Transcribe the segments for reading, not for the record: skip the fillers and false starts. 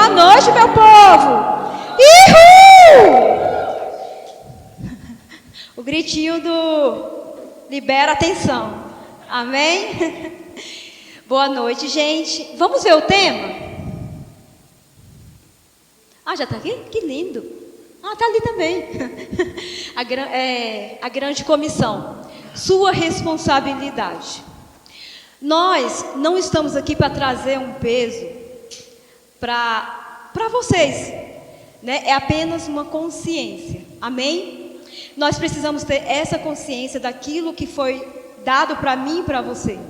boa noite, meu povo! Ihu! O gritinho do libera atenção. Amém? Boa noite, gente. Vamos ver o tema? Ah, já está aqui? Que lindo. Ah, está ali também. A grande comissão. Sua responsabilidade. Nós não estamos aqui para trazer um peso para vocês, né? É apenas uma consciência. Amém? Nós precisamos ter essa consciência daquilo que foi dado para mim e para você.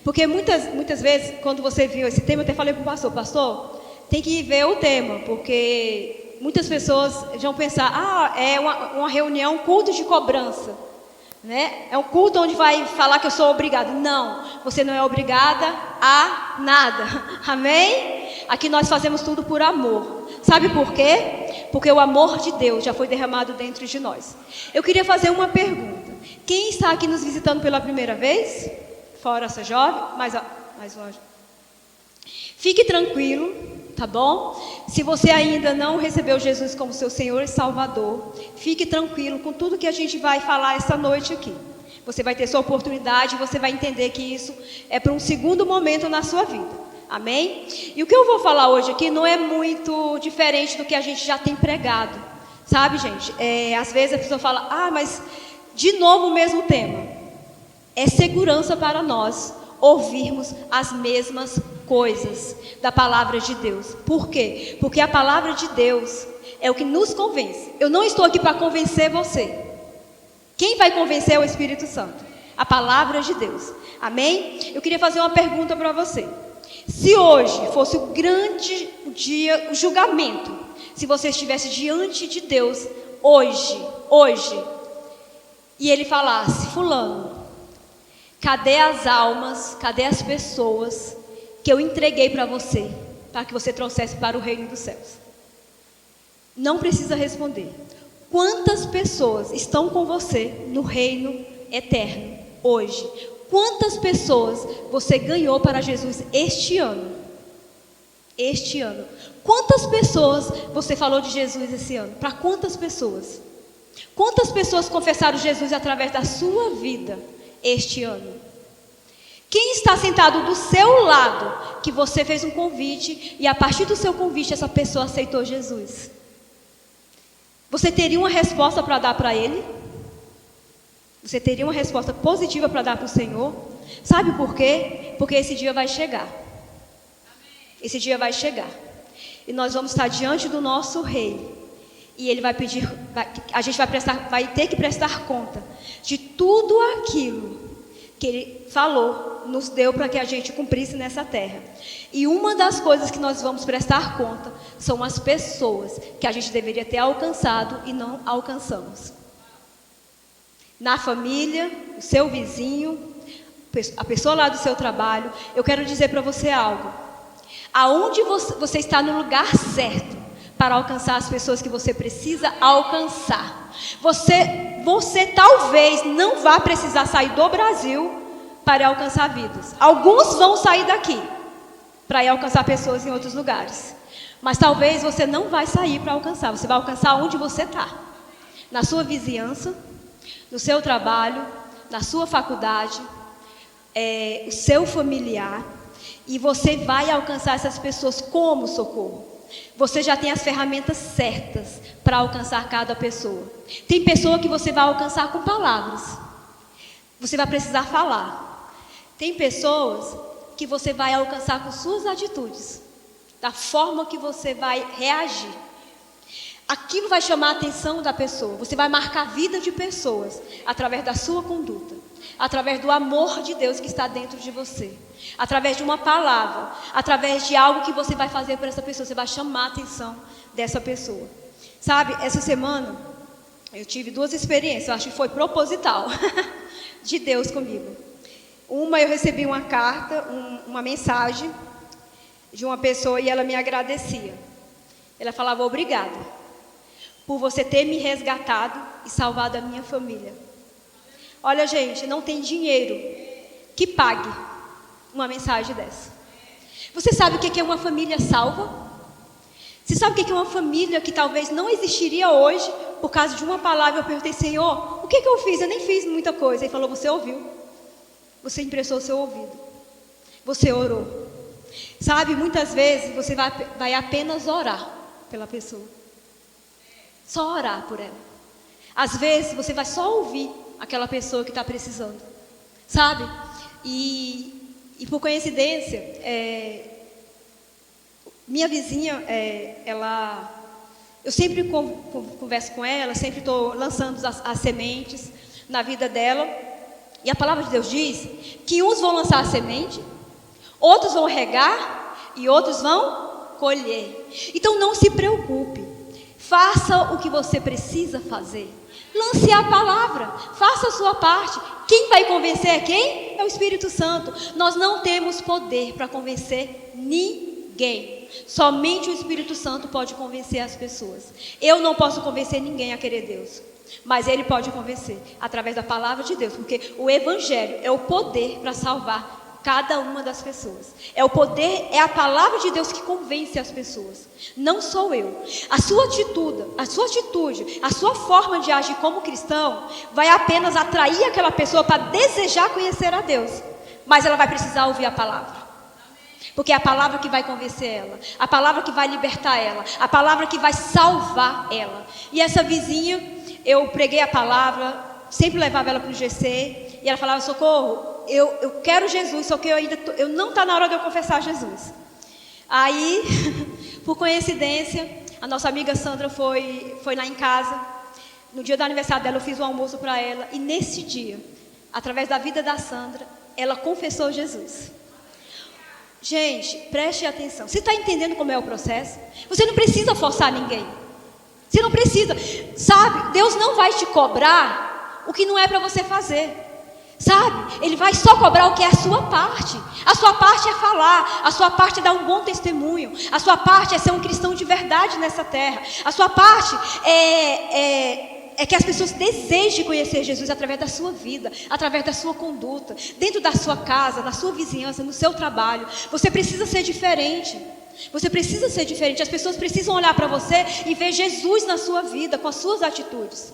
Porque muitas vezes, quando você viu esse tema, eu até falei para o pastor, tem que ver o tema, porque muitas pessoas vão pensar, é uma reunião, culto de cobrança, né? É um culto onde vai falar que eu sou obrigada. Não, você não é obrigada a nada, amém? Aqui nós fazemos tudo por amor. Sabe por quê? Porque o amor de Deus já foi derramado dentro de nós. Eu queria fazer uma pergunta. Quem está aqui nos visitando pela primeira vez? Fora essa jovem, mais longe. Fique tranquilo, tá bom? Se você ainda não recebeu Jesus como seu Senhor e Salvador, fique tranquilo com tudo que a gente vai falar essa noite aqui. Você vai ter sua oportunidade, você vai entender que isso é para um segundo momento na sua vida. Amém? E o que eu vou falar hoje aqui não é muito diferente do que a gente já tem pregado. Sabe, gente? Às vezes a pessoa fala, mas de novo o mesmo tema. É segurança para nós ouvirmos as mesmas coisas da palavra de Deus. Por quê? Porque a palavra de Deus é o que nos convence. Eu não estou aqui para convencer você. Quem vai convencer é o Espírito Santo. A palavra de Deus. Amém? Eu queria fazer uma pergunta para você. Se hoje fosse o grande dia, o julgamento, se você estivesse diante de Deus hoje, e Ele falasse, fulano, cadê as almas, cadê as pessoas que eu entreguei para você, para que você trouxesse para o reino dos céus? Não precisa responder. Quantas pessoas estão com você no reino eterno hoje? Quantas pessoas você ganhou para Jesus este ano? Este ano. Quantas pessoas você falou de Jesus esse ano? Para quantas pessoas? Quantas pessoas confessaram Jesus através da sua vida este ano? Quem está sentado do seu lado, que você fez um convite e a partir do seu convite essa pessoa aceitou Jesus? Você teria uma resposta para dar para ele? Você teria uma resposta positiva para dar para o Senhor? Sabe por quê? Porque esse dia vai chegar. Esse dia vai chegar. E nós vamos estar diante do nosso Rei. E Ele vai pedir, a gente vai ter que prestar conta de tudo aquilo que Ele falou, nos deu para que a gente cumprisse nessa terra. E uma das coisas que nós vamos prestar conta são as pessoas que a gente deveria ter alcançado e não alcançamos. Na família, o seu vizinho, a pessoa lá do seu trabalho. Eu quero dizer para você algo. Aonde você está no lugar certo para alcançar as pessoas que você precisa alcançar. Você talvez não vá precisar sair do Brasil para alcançar vidas. Alguns vão sair daqui para ir alcançar pessoas em outros lugares. Mas talvez você não vai sair para alcançar. Você vai alcançar onde você está. Na sua vizinhança, no seu trabalho, na sua faculdade, o seu familiar. E você vai alcançar essas pessoas como socorro. Você já tem as ferramentas certas para alcançar cada pessoa. Tem pessoa que você vai alcançar com palavras. Você vai precisar falar. Tem pessoas que você vai alcançar com suas atitudes. Da forma que você vai reagir. Aquilo vai chamar a atenção da pessoa. Você vai marcar a vida de pessoas através da sua conduta. Através do amor de Deus que está dentro de você. Através de uma palavra. Através de algo que você vai fazer para essa pessoa. Você vai chamar a atenção dessa pessoa. Sabe, essa semana eu tive 2 experiências. Eu acho que foi proposital de Deus comigo. Uma, eu recebi uma carta, uma mensagem de uma pessoa e ela me agradecia. Ela falava, obrigada por você ter me resgatado e salvado a minha família. Olha, gente, não tem dinheiro que pague uma mensagem dessa. Você sabe o que é uma família salva? Você sabe o que é uma família que talvez não existiria hoje por causa de uma palavra? Eu perguntei, Senhor, o que eu fiz? Eu nem fiz muita coisa. Ele falou, você ouviu. Você emprestou o seu ouvido. Você orou. Sabe, muitas vezes você vai apenas orar pela pessoa. Só orar por ela. Às vezes você vai só ouvir aquela pessoa que está precisando. Sabe? E por coincidência, minha vizinha, eu sempre converso com ela, sempre estou lançando as sementes na vida dela. E a palavra de Deus diz que uns vão lançar a semente, outros vão regar e outros vão colher. Então não se preocupe, faça o que você precisa fazer. Lance a palavra, faça a sua parte. Quem vai convencer é quem? É o Espírito Santo. Nós não temos poder para convencer ninguém. Somente o Espírito Santo pode convencer as pessoas. Eu não posso convencer ninguém a querer Deus, mas Ele pode convencer através da palavra de Deus, porque o Evangelho é o poder para salvar cada uma das pessoas. É o poder, é a palavra de Deus que convence as pessoas. Não sou eu. A sua atitude, a sua forma de agir como cristão vai apenas atrair aquela pessoa para desejar conhecer a Deus. Mas ela vai precisar ouvir a palavra. Porque é a palavra que vai convencer ela, a palavra que vai libertar ela, a palavra que vai salvar ela. E essa vizinha, eu preguei a palavra, sempre levava ela para o GC, e ela falava, Socorro, eu quero Jesus, só que eu não está na hora de eu confessar Jesus. Aí, por coincidência, a nossa amiga Sandra foi lá em casa. No dia do aniversário dela, eu fiz um almoço para ela. E nesse dia, através da vida da Sandra, ela confessou Jesus. Gente, preste atenção. Você está entendendo como é o processo? Você não precisa forçar ninguém. Você não precisa. Sabe, Deus não vai te cobrar o que não é para você fazer. Sabe, Ele vai só cobrar o que é a sua parte. A sua parte é falar, a sua parte é dar um bom testemunho, a sua parte é ser um cristão de verdade nessa terra. A sua parte é que as pessoas desejem conhecer Jesus através da sua vida, através da sua conduta, dentro da sua casa, na sua vizinhança, no seu trabalho. Você precisa ser diferente. Você precisa ser diferente. As pessoas precisam olhar para você e ver Jesus na sua vida, com as suas atitudes.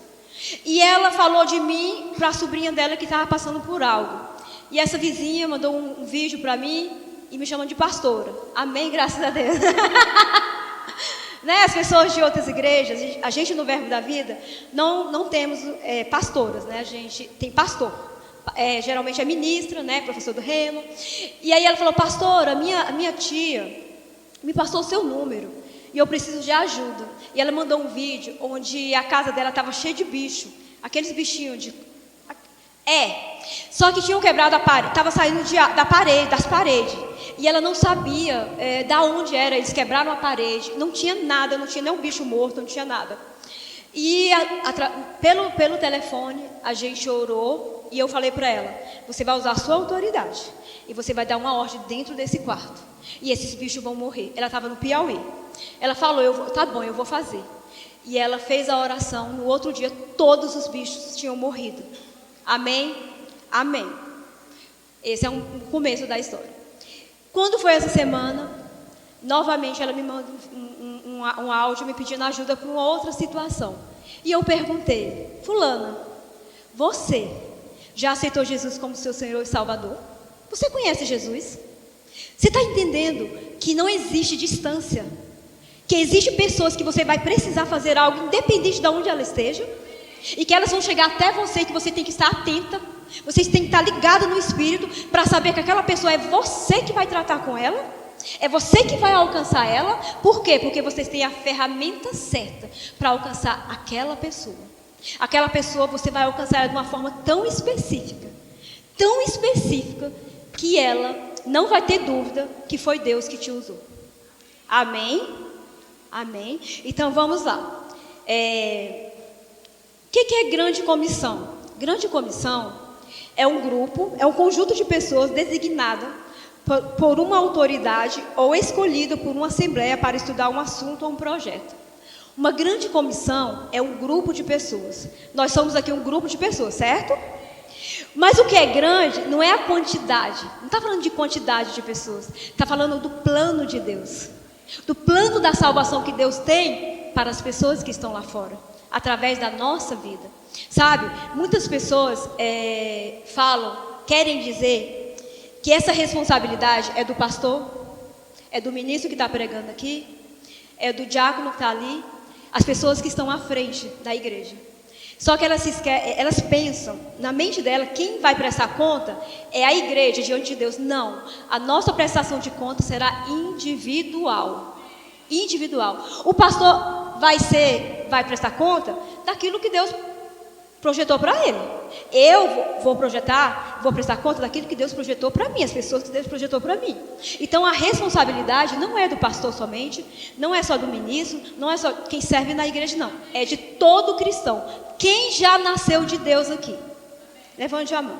E ela falou de mim para a sobrinha dela que estava passando por algo. E essa vizinha mandou um vídeo para mim e me chamando de pastora. Amém, graças a Deus. Né? As pessoas de outras igrejas, a gente no Verbo da Vida, não temos pastoras, né? A gente tem pastor. Geralmente é ministra, né? Professor do Remo. E aí ela falou, pastora, a minha tia me passou o seu número. E eu preciso de ajuda. E ela mandou um vídeo onde a casa dela estava cheia de bicho. Aqueles bichinhos de... Só que tinham quebrado a parede. Estava saindo das paredes. E ela não sabia da onde era. Eles quebraram a parede. Não tinha nada, não tinha nem um bicho morto, não tinha nada. E pelo telefone a gente orou. E eu falei para ela, você vai usar a sua autoridade. E você vai dar uma ordem dentro desse quarto. E esses bichos vão morrer. Ela estava no Piauí. Ela falou, tá bom, eu vou fazer. E ela fez a oração. No outro dia, todos os bichos tinham morrido. Amém? Amém. Esse é um começo da história. Quando foi essa semana, novamente ela me manda um áudio me pedindo ajuda para uma outra situação. E eu perguntei, fulana, você já aceitou Jesus como seu Senhor e Salvador? Você conhece Jesus? Você está entendendo que não existe distância? Que existem pessoas que você vai precisar fazer algo independente de onde ela esteja? E que elas vão chegar até você, que você tem que estar atenta. Você tem que estar ligado no Espírito para saber que aquela pessoa é você que vai tratar com ela. É você que vai alcançar ela. Por quê? Porque vocês têm a ferramenta certa para alcançar aquela pessoa. Aquela pessoa você vai alcançar ela de uma forma tão específica, que ela não vai ter dúvida que foi Deus que te usou. Amém? Amém? Então vamos lá. O que é grande comissão? Grande comissão é um grupo, é um conjunto de pessoas designada por uma autoridade ou escolhida por uma assembleia para estudar um assunto ou um projeto. Uma grande comissão é um grupo de pessoas. Nós somos aqui um grupo de pessoas, certo? Mas o que é grande não é a quantidade. Não está falando de quantidade de pessoas. Está falando do plano de Deus. do plano da salvação que Deus tem para as pessoas que estão lá fora, através da nossa vida. Sabe, muitas pessoas querem dizer que essa responsabilidade é do pastor, é do ministro que está pregando aqui, é do diácono que está ali, as pessoas que estão à frente da igreja. Só que elas pensam, na mente dela, quem vai prestar conta é a igreja diante de Deus. Não, a nossa prestação de conta será individual. Individual. O pastor vai prestar conta daquilo que Deus projetou para ele. Eu vou prestar conta daquilo que Deus projetou para mim, as pessoas que Deus projetou para mim. Então a responsabilidade não é do pastor somente, não é só do ministro, não é só quem serve na igreja, não. É de todo cristão. Quem já nasceu de Deus aqui? Levante a mão.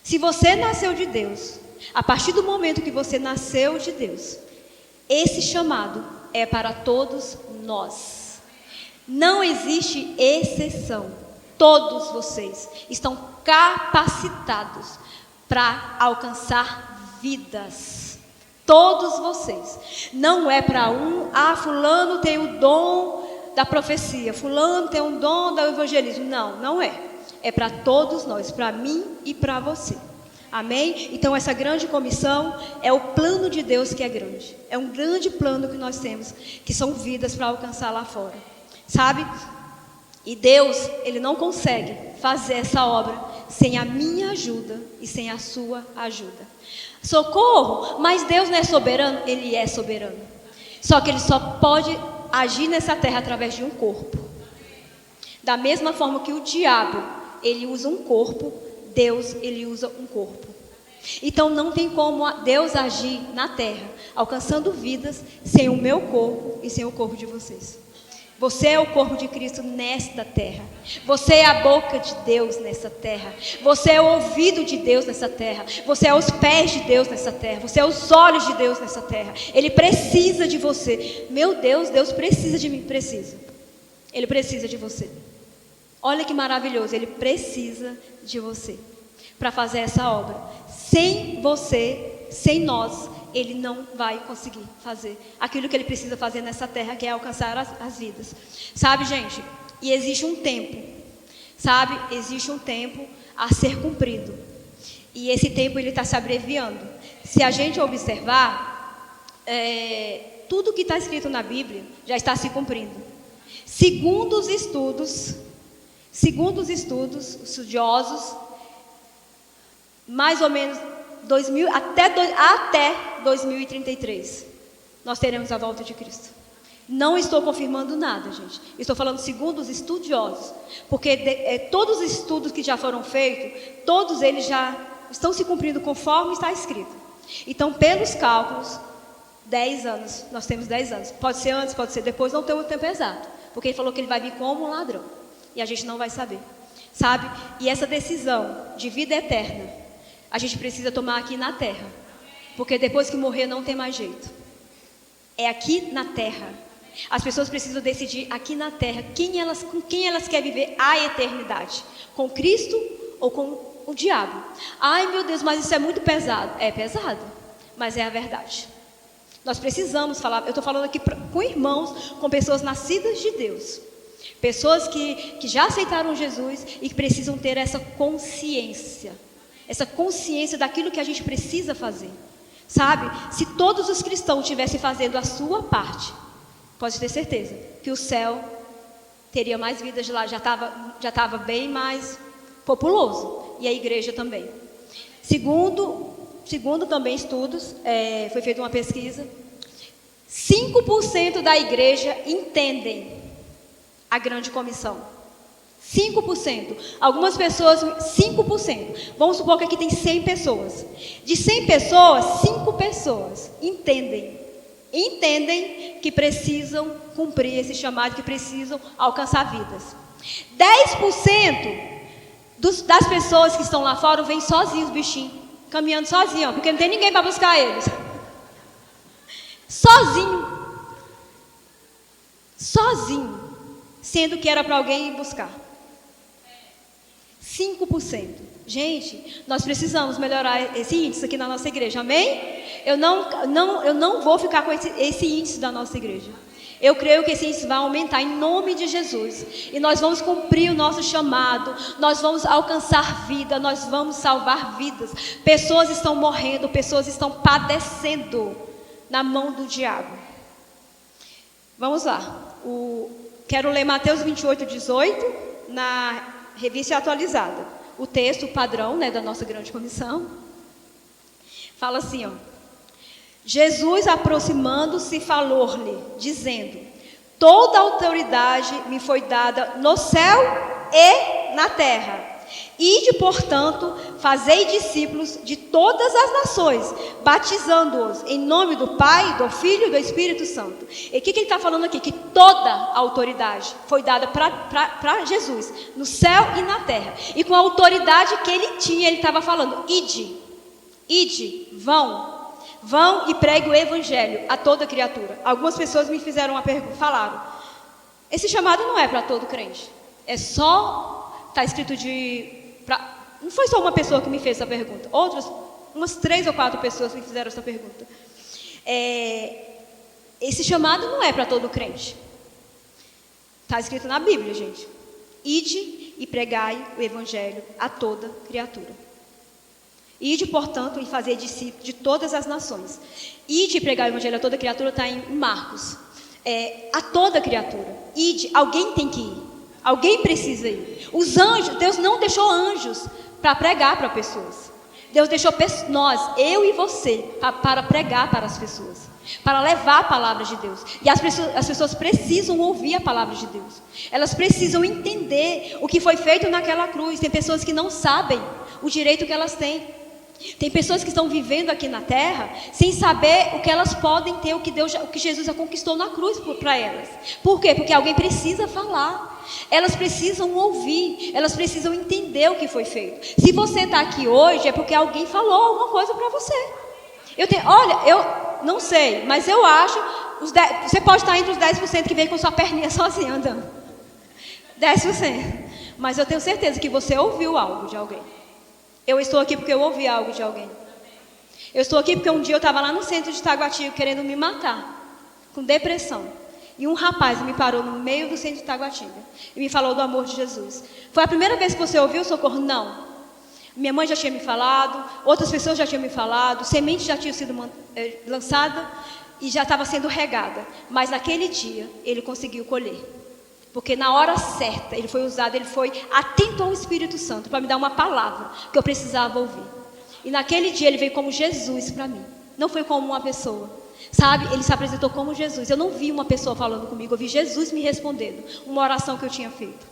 Se você nasceu de Deus, a partir do momento que você nasceu de Deus, esse chamado é para todos nós. Não existe exceção. Todos vocês estão capacitados para alcançar vidas. Todos vocês. Não é para fulano tem o dom da profecia, fulano tem um dom do evangelismo. Não, não é. É para todos nós, para mim e para você. Amém? Então essa grande comissão é o plano de Deus que é grande. É um grande plano que nós temos, que são vidas para alcançar lá fora. Sabe? E Deus, Ele não consegue fazer essa obra sem a minha ajuda e sem a sua ajuda. Socorro, mas Deus não é soberano? Ele é soberano. Só que Ele só pode agir nessa terra através de um corpo. Da mesma forma que o diabo, ele usa um corpo, Deus, ele usa um corpo. Então não tem como Deus agir na terra, alcançando vidas, sem o meu corpo e sem o corpo de vocês. Você é o corpo de Cristo nesta terra. Você é a boca de Deus nessa terra. Você é o ouvido de Deus nessa terra. Você é os pés de Deus nessa terra. Você é os olhos de Deus nessa terra. Ele precisa de você. Meu Deus, Deus precisa de mim. Precisa. Ele precisa de você. Olha que maravilhoso. Ele precisa de você para fazer essa obra. Sem você, sem nós, Ele não vai conseguir fazer aquilo que Ele precisa fazer nessa terra, que é alcançar as vidas. Sabe, gente? E existe um tempo. Sabe? Existe um tempo a ser cumprido. E esse tempo ele está se abreviando. Se a gente observar, tudo que está escrito na Bíblia já está se cumprindo. Segundo os estudiosos, estudiosos, mais ou menos até 2033, nós teremos a volta de Cristo. Não estou confirmando nada, gente. Estou falando segundo os estudiosos, porque todos os estudos que já foram feitos, todos eles já estão se cumprindo conforme está escrito. Então, pelos cálculos, 10 anos, nós temos 10 anos. Pode ser antes, pode ser depois, não tem o tempo exato, porque Ele falou que Ele vai vir como um ladrão, e a gente não vai saber, sabe? E essa decisão de vida eterna, a gente precisa tomar aqui na terra, porque depois que morrer não tem mais jeito. É aqui na terra. As pessoas precisam decidir aqui na terra com quem elas querem viver a eternidade, com Cristo ou com o diabo. Ai meu Deus, mas isso é muito pesado. É pesado, mas é a verdade. Nós precisamos falar. Eu estou falando aqui com irmãos, com pessoas nascidas de Deus, pessoas que já aceitaram Jesus e que precisam ter essa consciência daquilo que a gente precisa fazer, sabe? Se todos os cristãos estivessem fazendo a sua parte, pode ter certeza que o céu teria mais vidas de lá, já estava bem mais populoso, e a igreja também. Segundo também estudos, foi feita uma pesquisa, 5% da igreja entendem a grande comissão. 5%. Algumas pessoas, 5%. Vamos supor que aqui tem 100 pessoas. De 100 pessoas, 5 pessoas entendem que precisam cumprir esse chamado, que precisam alcançar vidas. 10% das pessoas que estão lá fora vêm sozinhos, bichinhos, caminhando sozinhos, porque não tem ninguém para buscar eles. Sozinho, sendo que era para alguém ir buscar. 5%. Gente, nós precisamos melhorar esse índice aqui na nossa igreja, amém? Eu não vou ficar com esse índice da nossa igreja. Eu creio que esse índice vai aumentar em nome de Jesus. E nós vamos cumprir o nosso chamado. Nós vamos alcançar vida. Nós vamos salvar vidas. Pessoas estão morrendo. Pessoas estão padecendo na mão do diabo. Vamos lá. Quero ler Mateus 28:18 na revista atualizada. O texto padrão, da nossa grande comissão. Fala assim, ó. Jesus, aproximando-se, falou-lhe, dizendo: toda autoridade me foi dada no céu e na terra. Ide, portanto, fazei discípulos de todas as nações, batizando-os em nome do Pai, do Filho e do Espírito Santo. E o que ele está falando aqui? Que toda a autoridade foi dada para Jesus, no céu e na terra. E com a autoridade que ele tinha, ele estava falando: ide, vão e pregue o evangelho a toda criatura. Algumas pessoas me fizeram uma pergunta, falaram: esse chamado não é para todo crente. É só, está escrito não foi só uma pessoa que me fez essa pergunta. Umas 3 ou 4 pessoas me fizeram essa pergunta. Esse chamado não é para todo crente. Está escrito na Bíblia, gente. Ide e pregai o evangelho a toda criatura. Ide, portanto, e fazer discípulos de todas as nações. Ide e pregar o evangelho a toda criatura está em Marcos. A toda criatura. Ide, alguém tem que ir. Alguém precisa ir. Os anjos, Deus não deixou anjos para pregar para pessoas. Deus deixou nós, eu e você, para pregar para as pessoas. Para levar a palavra de Deus. E as pessoas precisam ouvir a palavra de Deus. Elas precisam entender o que foi feito naquela cruz. Tem pessoas que não sabem o direito que elas têm. Tem pessoas que estão vivendo aqui na terra sem saber o que elas podem ter, o que Jesus já conquistou na cruz para elas. Por quê? Porque alguém precisa falar. Elas precisam ouvir, elas precisam entender o que foi feito. Se você está aqui hoje é porque alguém falou alguma coisa para você. Eu não sei, mas eu acho, você pode estar entre os 10% que vem com sua perninha sozinha andando. 10%. Mas eu tenho certeza que você ouviu algo de alguém. Eu estou aqui porque eu ouvi algo de alguém. Eu estou aqui porque um dia eu estava lá no centro de Taguatinga querendo me matar, com depressão. E um rapaz me parou no meio do centro de Taguatinga e me falou do amor de Jesus. Foi a primeira vez que você ouviu o socorro? Não. Minha mãe já tinha me falado, outras pessoas já tinham me falado, semente já tinha sido lançada e já estava sendo regada. Mas naquele dia ele conseguiu colher. Porque na hora certa ele foi usado, ele foi atento ao Espírito Santo para me dar uma palavra que eu precisava ouvir. E naquele dia ele veio como Jesus para mim. Não foi como uma pessoa. Sabe, ele se apresentou como Jesus. Eu não vi uma pessoa falando comigo, eu vi Jesus me respondendo uma oração que eu tinha feito.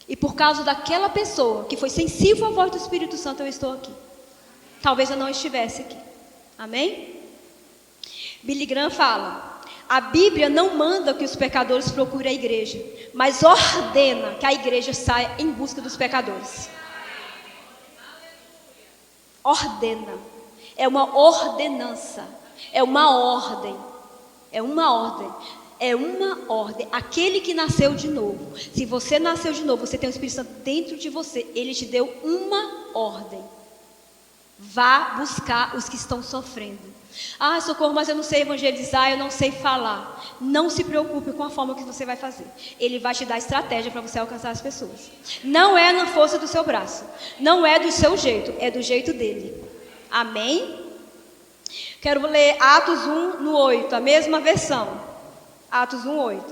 E por causa daquela pessoa que foi sensível à voz do Espírito Santo, eu estou aqui. Talvez eu não estivesse aqui. Amém? Billy Graham fala: a Bíblia não manda que os pecadores procurem a igreja, mas ordena que a igreja saia em busca dos pecadores. Ordena. É uma ordenança. É uma ordem. É uma ordem. É uma ordem. Aquele que nasceu de novo. Se você nasceu de novo, você tem o Espírito Santo dentro de você. Ele te deu uma ordem. Vá buscar os que estão sofrendo. Ah, Socorro, mas eu não sei evangelizar, eu não sei falar. Não se preocupe com a forma que você vai fazer. Ele vai te dar estratégia para você alcançar as pessoas. Não é na força do seu braço. Não é do seu jeito, é do jeito dele. Amém? Quero ler Atos 1:8, a mesma versão. Atos 1:8.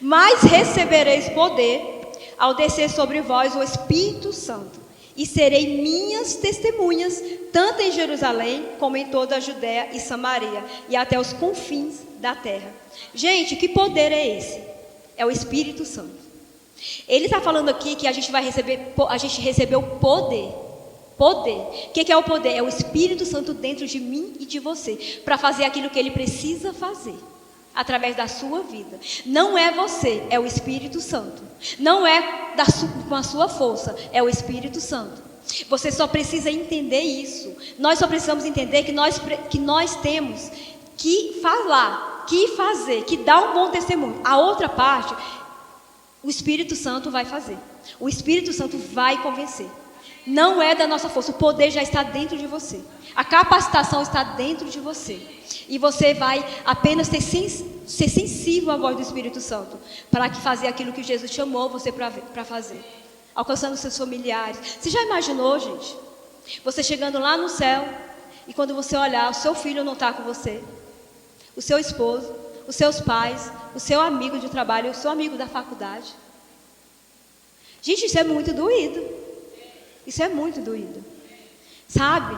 Mas recebereis poder ao descer sobre vós o Espírito Santo. E serei minhas testemunhas, tanto em Jerusalém, como em toda a Judéia e Samaria, e até os confins da terra. Gente, que poder é esse? É o Espírito Santo. Ele está falando aqui que a gente recebeu poder. Poder. O que é o poder? É o Espírito Santo dentro de mim e de você, para fazer aquilo que ele precisa fazer. Através da sua vida. Não é você, é o Espírito Santo. Não é com a sua força, é o Espírito Santo. Você só precisa entender isso. Nós só precisamos entender que nós temos que falar, que fazer, que dar um bom testemunho. A outra parte, o Espírito Santo vai fazer. O Espírito Santo vai convencer. Não é da nossa força, o poder já está dentro de você. A capacitação está dentro de você. E você vai apenas ser sensível à voz do Espírito Santo para fazer aquilo que Jesus chamou você para fazer. Alcançando seus familiares. Você já imaginou, gente? Você chegando lá no céu e quando você olhar, o seu filho não está com você. O seu esposo, os seus pais, o seu amigo de trabalho, o seu amigo da faculdade. Gente, isso é muito doído. Isso é muito doído. Sabe?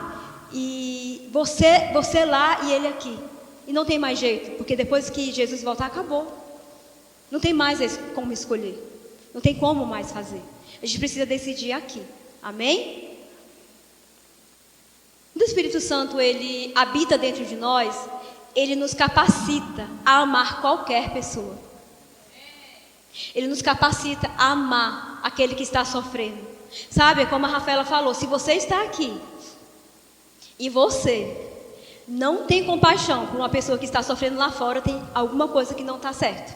E você lá e ele aqui. E não tem mais jeito, porque depois que Jesus voltar, acabou. Não tem mais como escolher. Não tem como mais fazer. A gente precisa decidir aqui. Amém? Quando o Espírito Santo, ele habita dentro de nós, ele nos capacita a amar qualquer pessoa. Ele nos capacita a amar aquele que está sofrendo. Sabe, como a Rafaela falou, se você está aqui e você não tem compaixão por uma pessoa que está sofrendo lá fora, tem alguma coisa que não está certo.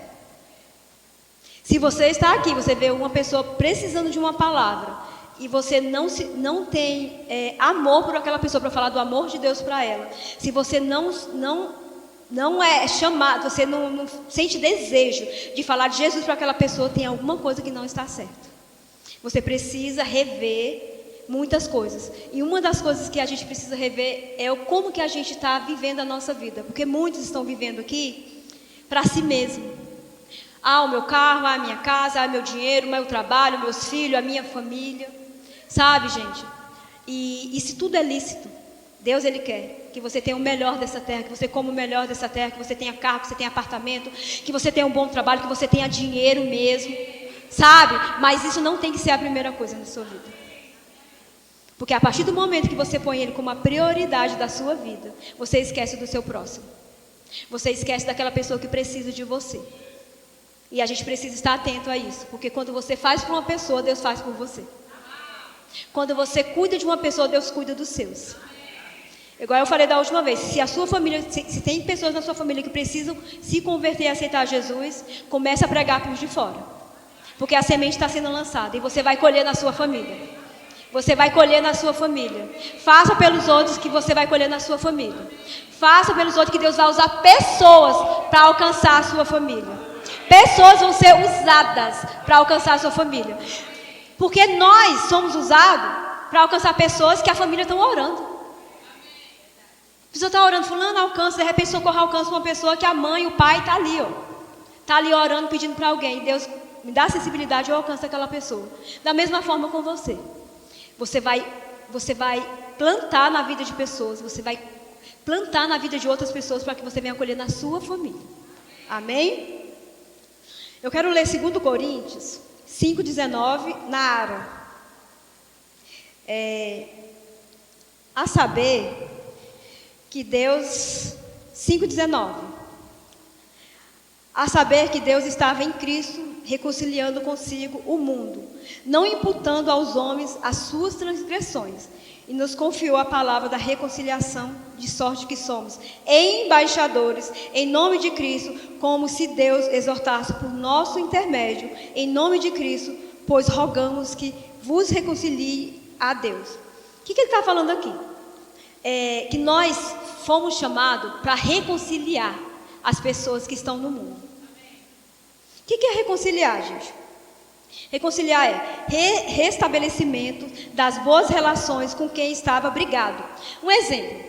Se você está aqui, você vê uma pessoa precisando de uma palavra e você não tem amor por aquela pessoa para falar do amor de Deus para ela, se você não é chamado, você não sente desejo de falar de Jesus para aquela pessoa, tem alguma coisa que não está certa. Você precisa rever muitas coisas. E uma das coisas que a gente precisa rever é como que a gente está vivendo a nossa vida. Porque muitos estão vivendo aqui para si mesmo. O meu carro, a minha casa, o meu dinheiro, o meu trabalho, meus filhos, a minha família. Sabe, gente? E se tudo é lícito, Deus, Ele quer que você tenha o melhor dessa terra, que você coma o melhor dessa terra, que você tenha carro, que você tenha apartamento, que você tenha um bom trabalho, que você tenha dinheiro mesmo. Sabe? Mas isso não tem que ser a primeira coisa na sua vida. Porque a partir do momento que você põe ele como a prioridade da sua vida, você esquece do seu próximo. Você esquece daquela pessoa que precisa de você. E a gente precisa estar atento a isso. Porque quando você faz por uma pessoa, Deus faz por você. Quando você cuida de uma pessoa, Deus cuida dos seus. Igual eu falei da última vez, se a sua família, se tem pessoas na sua família que precisam se converter e aceitar Jesus, comece a pregar para os de fora. Porque a semente está sendo lançada e você vai colher na sua família. Você vai colher na sua família. Faça pelos outros que você vai colher na sua família. Faça pelos outros que Deus vai usar pessoas para alcançar a sua família. Pessoas vão ser usadas para alcançar a sua família. Porque nós somos usados para alcançar pessoas que a família está orando. A pessoa está orando, fulano alcança, de repente socorro alcança uma pessoa que a mãe, o pai está ali, ó. Está ali orando, pedindo para alguém. Deus me dá sensibilidade, eu alcanço aquela pessoa. Da mesma forma com você. Você vai plantar na vida de pessoas, você vai plantar na vida de outras pessoas para que você venha acolher na sua família. Amém? Eu quero ler 2 Coríntios 5,19 na Ara. A saber que Deus... 5,19. A saber que Deus estava em Cristo, reconciliando consigo o mundo, não imputando aos homens as suas transgressões, e nos confiou a palavra da reconciliação, de sorte que somos embaixadores em nome de Cristo, como se Deus exortasse por nosso intermédio, em nome de Cristo, pois rogamos que vos reconcilie a Deus. O que ele está falando aqui? Que nós fomos chamados para reconciliar as pessoas que estão no mundo. O que é reconciliar, gente? Reconciliar é restabelecimento das boas relações com quem estava brigado. Um exemplo,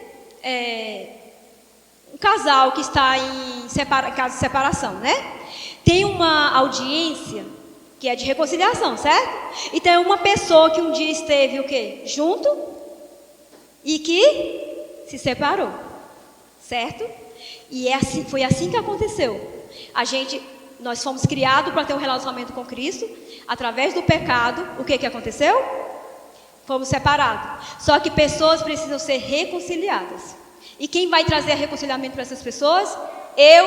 um casal que está em caso de separação, né? Tem uma audiência que é de reconciliação, certo? E tem uma pessoa que um dia esteve o quê? Junto e que se separou, certo? E foi assim que aconteceu. Nós fomos criados para ter um relacionamento com Cristo. Através do pecado, o que aconteceu? Fomos separados. Só que pessoas precisam ser reconciliadas. E quem vai trazer reconciliamento para essas pessoas? Eu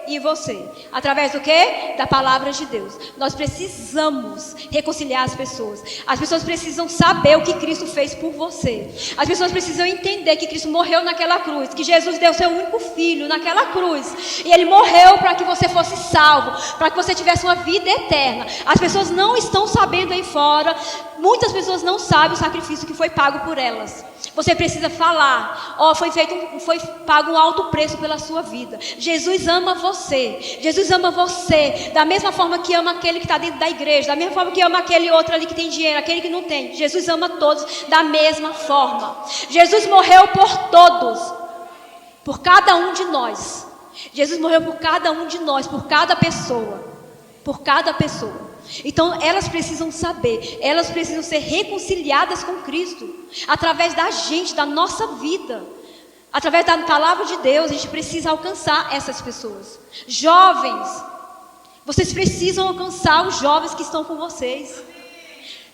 e você. Através do quê? Da palavra de Deus. Nós precisamos reconciliar as pessoas. As pessoas precisam saber o que Cristo fez por você. As pessoas precisam entender que Cristo morreu naquela cruz, que Jesus deu seu único filho naquela cruz. E Ele morreu para que você fosse salvo, para que você tivesse uma vida eterna. As pessoas não estão sabendo aí fora, muitas pessoas não sabem o sacrifício que foi pago por elas. Você precisa falar, foi pago um alto preço pela sua vida. Jesus ama você. Jesus ama você da mesma forma que ama aquele que está dentro da igreja, da mesma forma que ama aquele outro ali que tem dinheiro, aquele que não tem. Jesus ama todos da mesma forma. Jesus morreu por todos, por cada um de nós. Jesus morreu por cada um de nós, por cada pessoa. Por cada pessoa. Então elas precisam saber, elas precisam ser reconciliadas com Cristo, através da gente, da nossa vida, através da palavra de Deus. A gente precisa alcançar essas pessoas. Jovens, vocês precisam alcançar os jovens que estão com vocês.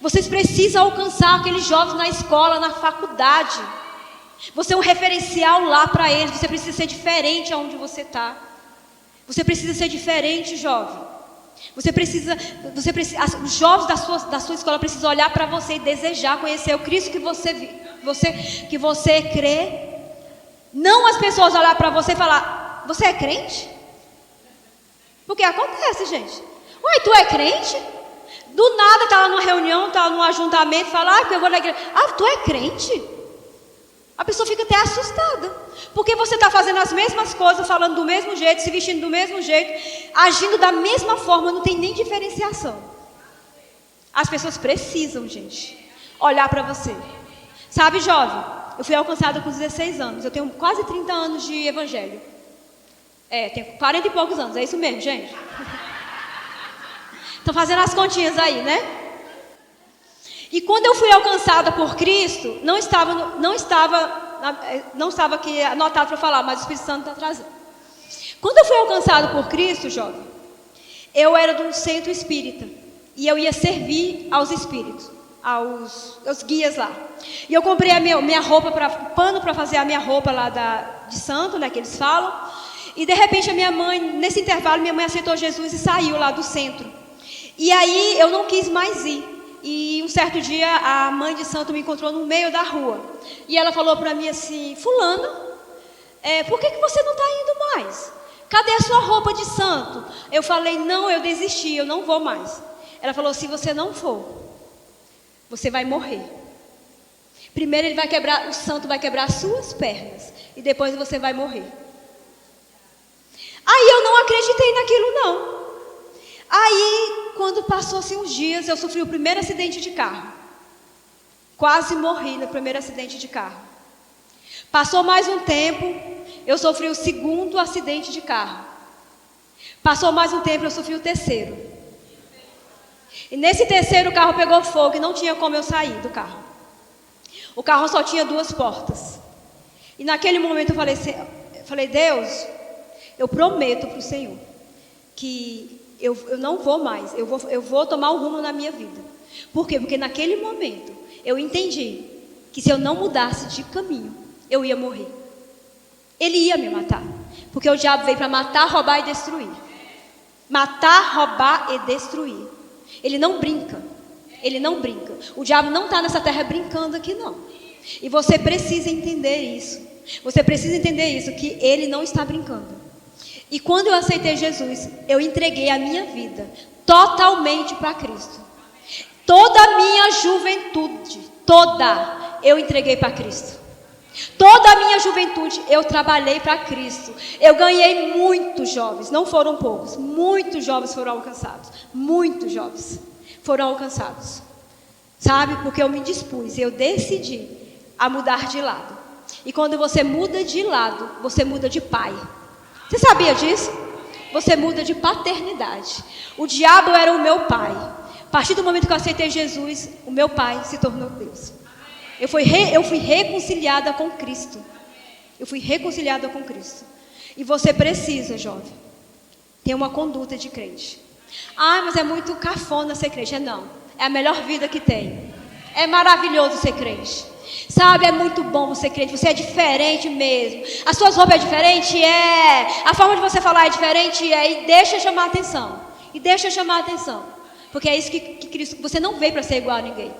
Vocês precisam alcançar aqueles jovens na escola, na faculdade. Você é um referencial lá para eles. Você precisa ser diferente aonde você está. Você precisa ser diferente, jovem. Os jovens da sua escola precisam olhar para você e desejar conhecer o Cristo que você crê. Não as pessoas olhar para você e falar: você é crente? Porque acontece, gente. Ué, tu é crente? Do nada está lá numa reunião, está lá num ajuntamento, fala: eu vou na igreja. Tu é crente? A pessoa fica até assustada, porque você está fazendo as mesmas coisas, falando do mesmo jeito, se vestindo do mesmo jeito, agindo da mesma forma, não tem nem diferenciação. As pessoas precisam, gente, olhar para você. Sabe, jovem, eu fui alcançada com 16 anos, eu tenho quase 30 anos de evangelho. Tenho 40 e poucos anos, é isso mesmo, gente? Estão fazendo as continhas aí, né? E quando eu fui alcançada por Cristo, não estava aqui anotado para falar, mas o Espírito Santo está trazendo. Quando eu fui alcançada por Cristo, jovem, eu era de um centro espírita. E eu ia servir aos espíritos, aos guias lá. E eu comprei a minha roupa, pano para fazer a minha roupa lá de santo, né, que eles falam. E de repente nesse intervalo, minha mãe aceitou Jesus e saiu lá do centro. E aí eu não quis mais ir. E um certo dia a mãe de santo me encontrou no meio da rua. E ela falou para mim assim: fulano, por que você não está indo mais? Cadê a sua roupa de santo? Eu falei: não, eu desisti, eu não vou mais. Ela falou: se você não for, você vai morrer. Primeiro o santo vai quebrar as suas pernas, e depois você vai morrer. Aí eu não acreditei naquilo não. Aí, quando passou-se uns dias, eu sofri o primeiro acidente de carro. Quase morri no primeiro acidente de carro. Passou mais um tempo, eu sofri o segundo acidente de carro. Passou mais um tempo, eu sofri o terceiro. E nesse terceiro, o carro pegou fogo e não tinha como eu sair do carro. O carro só tinha 2 portas. E naquele momento eu falei: Deus, eu prometo para o Senhor que eu não vou mais, eu vou tomar um rumo na minha vida. Por quê? Porque naquele momento eu entendi que se eu não mudasse de caminho, eu ia morrer. Ele ia me matar, porque o diabo veio para matar, roubar e destruir. Matar, roubar e destruir. Ele não brinca. O diabo não está nessa terra brincando aqui não. E você precisa entender isso. Que ele não está brincando. E quando eu aceitei Jesus, eu entreguei a minha vida totalmente para Cristo. Toda a minha juventude, eu entreguei para Cristo. Toda a minha juventude eu trabalhei para Cristo. Eu ganhei muitos jovens, não foram poucos. Muitos jovens foram alcançados. Muitos jovens foram alcançados. Sabe? Porque eu me dispus, eu decidi a mudar de lado. E quando você muda de lado, você muda de pai. Você sabia disso? Você muda de paternidade. O diabo era o meu pai. A partir do momento que eu aceitei Jesus, o meu pai se tornou Deus. Eu fui reconciliada com Cristo. E você precisa, jovem, ter uma conduta de crente. Mas é muito cafona ser crente. Não, é a melhor vida que tem. É maravilhoso ser crente. Sabe, é muito bom você crente, você é diferente mesmo. As suas roupas é diferente? É. A forma de você falar é diferente? É. E deixa chamar a atenção. E deixa chamar a atenção. Porque é isso que Cristo... Você não veio para ser igual a ninguém.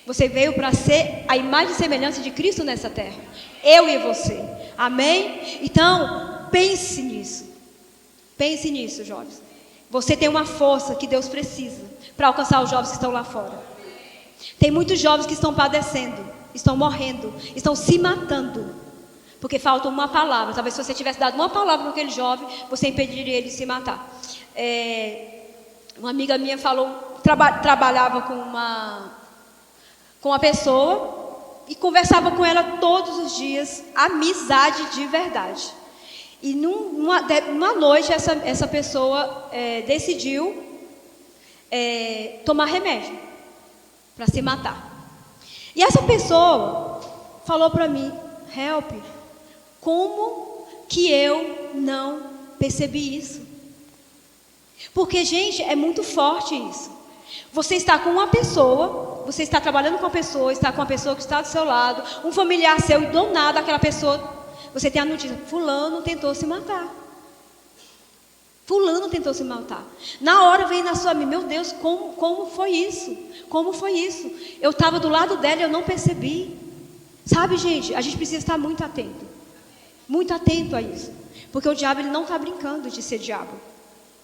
Você veio para ser a imagem e semelhança de Cristo nessa terra. Eu e você. Amém? Então, pense nisso. Pense nisso, jovens. Você tem uma força que Deus precisa para alcançar os jovens que estão lá fora. Tem muitos jovens que estão padecendo, estão morrendo, estão se matando, porque falta uma palavra. Talvez se você tivesse dado uma palavra para aquele jovem, você impediria ele de se matar. Uma amiga minha falou, trabalhava com uma pessoa e conversava com ela todos os dias, amizade de verdade. E numa noite essa pessoa decidiu tomar remédio para se matar. E essa pessoa falou para mim: help, como que eu não percebi isso? Porque, gente, é muito forte isso. Você está com uma pessoa, você está trabalhando com uma pessoa, está com uma pessoa que está do seu lado, um familiar seu, e do nada aquela pessoa, você tem a notícia: fulano tentou se matar. Fulano tentou se matar. Na hora vem na sua mente: meu Deus, como foi isso? Como foi isso? Eu estava do lado dela e eu não percebi. Sabe, gente, a gente precisa estar muito atento. Muito atento a isso. Porque o diabo, ele não está brincando de ser diabo.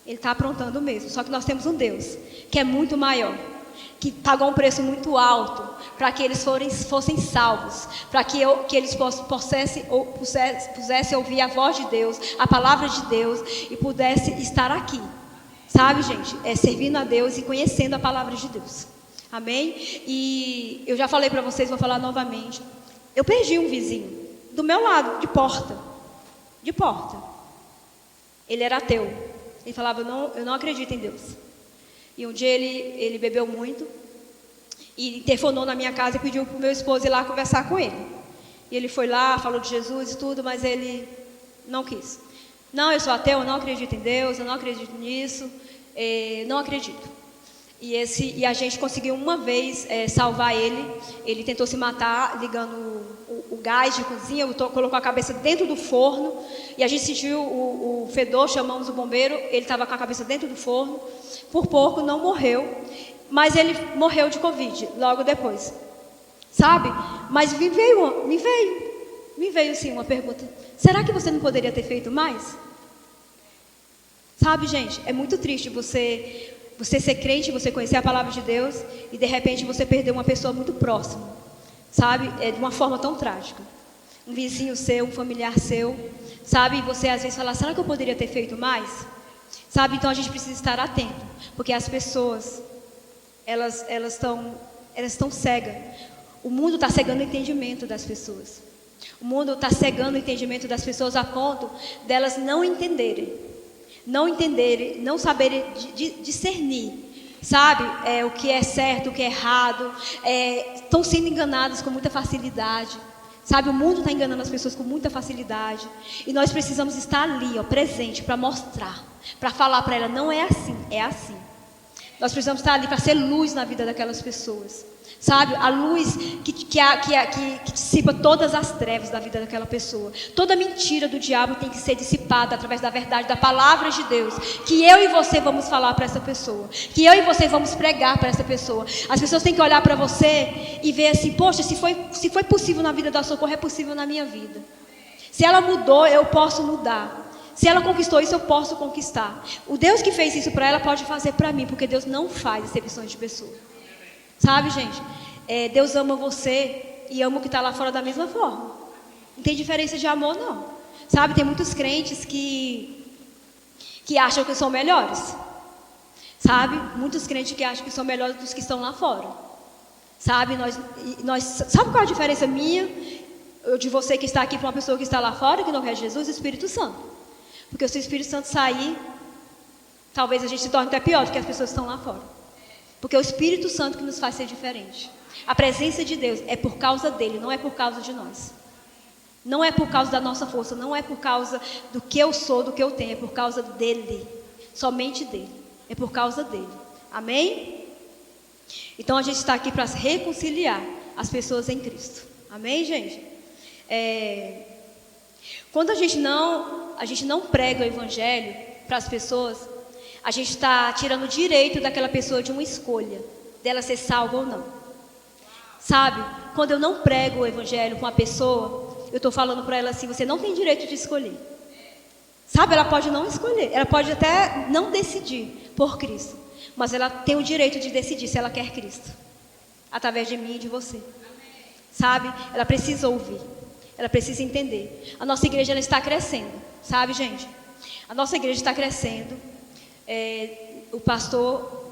Ele está aprontando mesmo. Só que nós temos um Deus que é muito maior, que pagou um preço muito alto para que eles fossem salvos, para que eles pudessem ouvir a voz de Deus, a palavra de Deus, e pudessem estar aqui. Sabe, gente? Servindo a Deus e conhecendo a palavra de Deus. Amém? E eu já falei para vocês, vou falar novamente. Eu perdi um vizinho do meu lado, de porta. De porta. Ele era ateu. Ele falava: eu não acredito em Deus. E um dia ele bebeu muito e interfonou na minha casa e pediu para o meu esposo ir lá conversar com ele. E ele foi lá, falou de Jesus e tudo, mas ele não quis. Não, eu sou ateu, eu não acredito em Deus, eu não acredito nisso, não acredito. E a gente conseguiu uma vez salvar ele. Ele tentou se matar ligando o gás de cozinha, colocou a cabeça dentro do forno, e a gente sentiu o fedor, chamamos o bombeiro, ele estava com a cabeça dentro do forno. Por pouco não morreu, mas ele morreu de Covid logo depois, sabe? Mas me veio sim uma pergunta: será que você não poderia ter feito mais? Sabe, gente, é muito triste você ser crente, você conhecer a palavra de Deus e de repente você perder uma pessoa muito próxima, sabe? De uma forma tão trágica. Um vizinho seu, um familiar seu, sabe? E você às vezes fala: será que eu poderia ter feito mais? Sabe? Então a gente precisa estar atento, porque as pessoas, elas estão cegas. O mundo está cegando o entendimento das pessoas. O mundo está cegando o entendimento das pessoas a ponto delas não entenderem, não saberem discernir, sabe? O que é certo, o que é errado. Estão sendo enganadas com muita facilidade. Sabe, o mundo está enganando as pessoas com muita facilidade. E nós precisamos estar ali, presente, para mostrar, para falar para ela: não é assim, é assim. Nós precisamos estar ali para ser luz na vida daquelas pessoas. Sabe, a luz que dissipa todas as trevas da vida daquela pessoa. Toda mentira do diabo tem que ser dissipada através da verdade, da palavra de Deus, que eu e você vamos falar para essa pessoa, que eu e você vamos pregar para essa pessoa. As pessoas têm que olhar para você e ver assim: poxa, se foi possível na vida da Socorro, é possível na minha vida. Se ela mudou, eu posso mudar. Se ela conquistou isso, eu posso conquistar. O Deus que fez isso para ela pode fazer para mim, porque Deus não faz exceções de pessoa. Sabe, gente? Deus ama você e ama o que está lá fora da mesma forma. Não tem diferença de amor, não. Sabe, tem muitos crentes que acham que são melhores. Sabe? Muitos crentes que acham que são melhores dos que estão lá fora. Sabe? Sabe qual é a diferença minha, de você que está aqui, para uma pessoa que está lá fora, que não quer Jesus? O Espírito Santo. Porque se o Espírito Santo sair, talvez a gente se torne até pior do que as pessoas que estão lá fora. Porque é o Espírito Santo que nos faz ser diferente. A presença de Deus é por causa dele, não é por causa de nós. Não é por causa da nossa força, não é por causa do que eu sou, do que eu tenho, é por causa dele. Somente dele. É por causa dele. Amém? Então a gente está aqui para reconciliar as pessoas em Cristo. Amém, gente? Quando a gente não prega o evangelho para as pessoas, a gente está tirando o direito daquela pessoa de uma escolha, dela ser salva ou não. Sabe? Quando eu não prego o evangelho com a pessoa, eu estou falando para ela assim, você não tem direito de escolher. Sabe? Ela pode não escolher, ela pode até não decidir por Cristo, mas ela tem o direito de decidir se ela quer Cristo, através de mim e de você. Sabe? Ela precisa ouvir, ela precisa entender. A nossa igreja ela está crescendo, sabe, gente? A nossa igreja está crescendo. O pastor,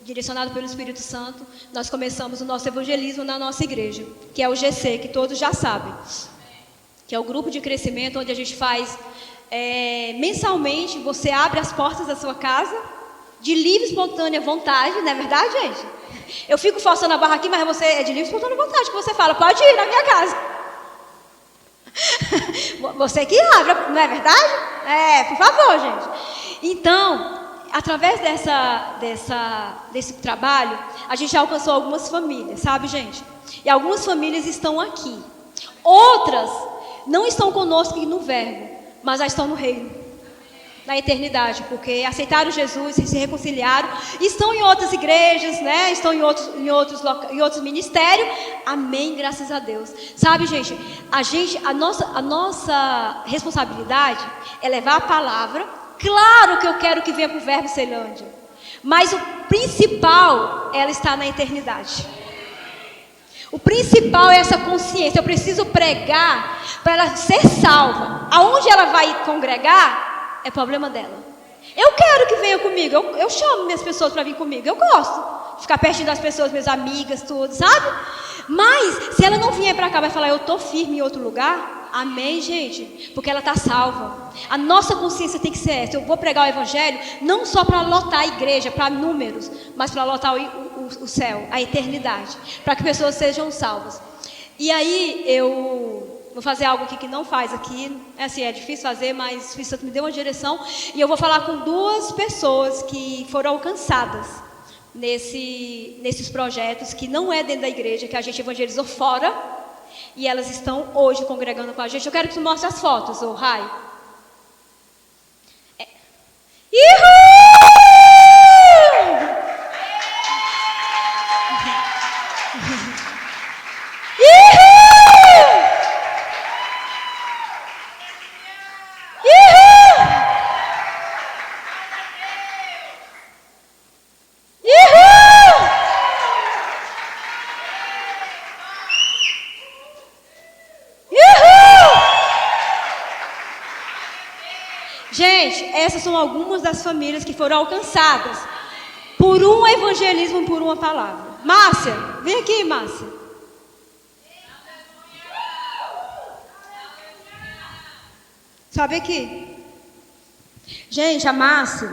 direcionado pelo Espírito Santo, nós começamos o nosso evangelismo na nossa igreja, que é o GC, que todos já sabem, que é o grupo de crescimento onde a gente faz mensalmente. Você abre as portas da sua casa de livre e espontânea vontade, não é verdade, gente? Eu fico forçando a barra aqui, mas você é de livre e espontânea vontade que você fala, pode ir na minha casa. Você que abre, não é verdade? Por favor, gente. Então, através desse trabalho, a gente já alcançou algumas famílias, sabe, gente? E algumas famílias estão aqui. Outras não estão conosco no verbo, mas já estão no reino, na eternidade, porque aceitaram Jesus e se reconciliaram, estão em outras igrejas, né? Estão em outros ministérios. Amém, graças a Deus. Sabe, gente, a nossa responsabilidade é levar a palavra. Claro que eu quero que venha para o Verbo Ceilândia, mas o principal, ela está na eternidade. O principal é essa consciência. Eu preciso pregar para ela ser salva. Aonde ela vai congregar é problema dela. Eu quero que venha comigo. Eu chamo minhas pessoas para vir comigo. Eu gosto de ficar pertinho das pessoas, minhas amigas, tudo, sabe? Mas se ela não vier para cá, vai falar, eu estou firme em outro lugar. Amém, gente? Porque ela está salva. A nossa consciência tem que ser essa. Eu vou pregar o evangelho não só para lotar a igreja, para números, mas para lotar o céu, a eternidade, para que pessoas sejam salvas. E aí eu vou fazer algo aqui que não faz aqui. É difícil fazer, mas o Espírito Santo me deu uma direção. E eu vou falar com duas pessoas que foram alcançadas nesses projetos, que não é dentro da igreja, que a gente evangelizou fora. E elas estão hoje congregando com a gente. Eu quero que tu mostre as fotos, ô Rai. Gente, essas são algumas das famílias que foram alcançadas por um evangelismo, por uma palavra. Márcia, vem aqui, Márcia. Sobe aqui. Gente, a Márcia,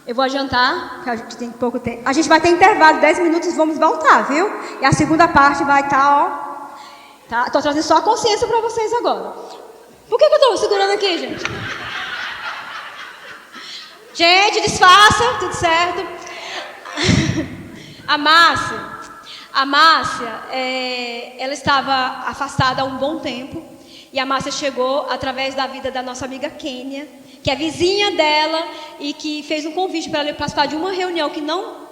eu vou adiantar, porque a gente tem pouco tempo. A gente vai ter intervalo, 10 minutos, vamos voltar, viu? E a segunda parte vai estar, Tá? Estou trazendo só a consciência para vocês agora. Por que eu estou segurando aqui, gente? Gente, disfarça, tudo certo. A Márcia, ela estava afastada há um bom tempo. E a Márcia chegou através da vida da nossa amiga Kênia, que é vizinha dela e que fez um convite para ela participar de uma reunião que não...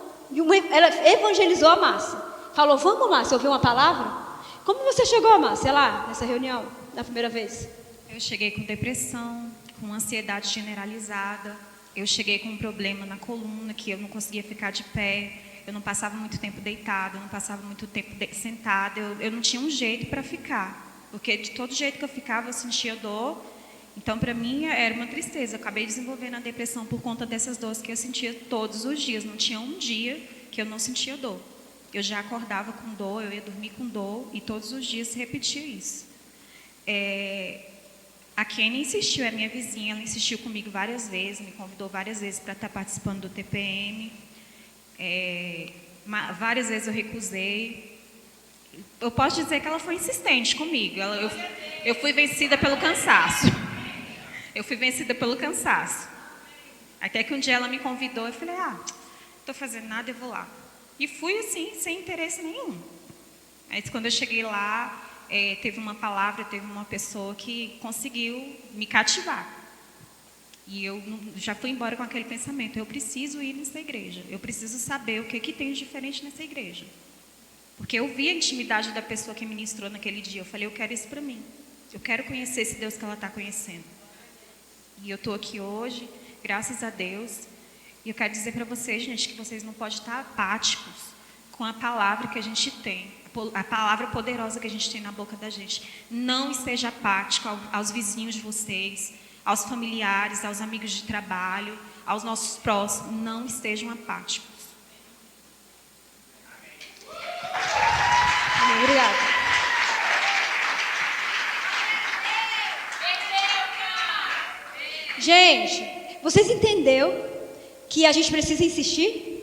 Ela evangelizou a Márcia. Falou, vamos, Márcia, ouvir uma palavra? Como você chegou, Márcia, lá nessa reunião, na primeira vez? Eu cheguei com depressão, com ansiedade generalizada. Eu cheguei com um problema na coluna, que eu não conseguia ficar de pé. Eu não passava muito tempo deitada, eu não passava muito tempo sentada. Eu não tinha um jeito para ficar. Porque de todo jeito que eu ficava, eu sentia dor. Então, para mim, era uma tristeza. Eu acabei desenvolvendo a depressão por conta dessas dores que eu sentia todos os dias. Não tinha um dia que eu não sentia dor. Eu já acordava com dor, eu ia dormir com dor. E todos os dias se repetia isso. A Kenny insistiu, é minha vizinha, ela insistiu comigo várias vezes, me convidou várias vezes para estar participando do TPM. Várias vezes eu recusei. Eu posso dizer que ela foi insistente comigo. Eu fui vencida pelo cansaço. Eu fui vencida pelo cansaço. Até que um dia ela me convidou, eu falei, estou fazendo nada, eu vou lá. E fui assim, sem interesse nenhum. Mas quando eu cheguei lá, teve uma palavra, teve uma pessoa que conseguiu me cativar. E eu já fui embora com aquele pensamento, eu preciso ir nessa igreja, eu preciso saber o que tem de diferente nessa igreja. Porque eu vi a intimidade da pessoa que ministrou naquele dia, eu falei, eu quero isso para mim. Eu quero conhecer esse Deus que ela está conhecendo. E eu estou aqui hoje, graças a Deus. E eu quero dizer para vocês, gente, que vocês não podem estar apáticos com a palavra que a gente tem. A palavra poderosa que a gente tem na boca da gente. Não esteja apático aos vizinhos de vocês, aos familiares, aos amigos de trabalho, aos nossos próximos. Não estejam apáticos. Obrigada. Gente, vocês entenderam que a gente precisa insistir?